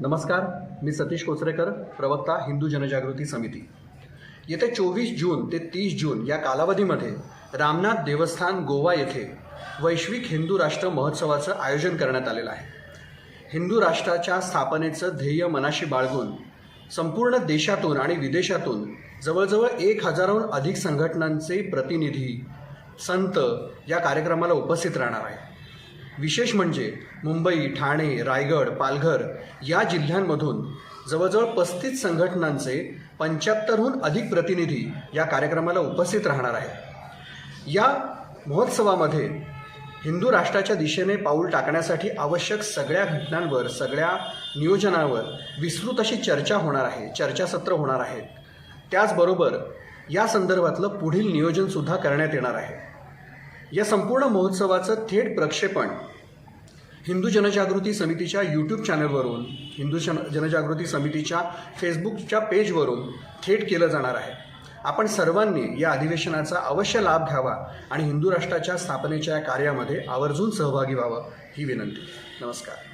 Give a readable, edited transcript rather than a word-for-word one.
नमस्कार, मी सतीश कोचरेकर, प्रवक्ता हिंदू जनजागृती समिती। येत्या 24 जून ते 30 जून या कालावधीमध्ये रामनाथ देवस्थान गोवा येथे वैश्विक हिंदू राष्ट्र महोत्सवाचं आयोजन करण्यात आलेलं आहे। हिंदू राष्ट्राच्या स्थापनेचं ध्येय मनाशी बाळगून संपूर्ण देशातून आणि विदेशातून जवळजवळ 1000हून अधिक संघटनांचे प्रतिनिधी, संत या कार्यक्रमाला उपस्थित राहणार आहे। विशेष म्हणजे मुंबई, ठाणे, रायगड, पालघर या जिल्ह्यांमधून जवळजवळ 35 संघटनांचे 75हून अधिक प्रतिनिधी या कार्यक्रमाला उपस्थित राहणार आहेत। या महोत्सवामध्ये हिंदू राष्ट्राच्या दिशेने पाऊल टाकण्यासाठी आवश्यक सगळ्या घटनांवर, सगळ्या नियोजनावर विस्तृत अशी चर्चा होणार आहे, चर्चासत्र होणार आहेत। त्याचबरोबर या संदर्भातलं पुढील नियोजनसुद्धा करण्यात येणार आहे। या संपूर्ण महोत्सवाचं थेट प्रक्षेपण हिंदू जनजागृती समितीच्या यूट्यूब चॅनलवरून, हिंदू जनजागृती समितीच्या फेसबुकच्या पेजवरून थेट केलं जाणार आहे। आपण सर्वांनी या अधिवेशनाचा अवश्य लाभ घ्यावा आणि हिंदू राष्ट्राच्या स्थापनेच्या कार्यामध्ये आवर्जून सहभागी व्हावं ही विनंती। नमस्कार।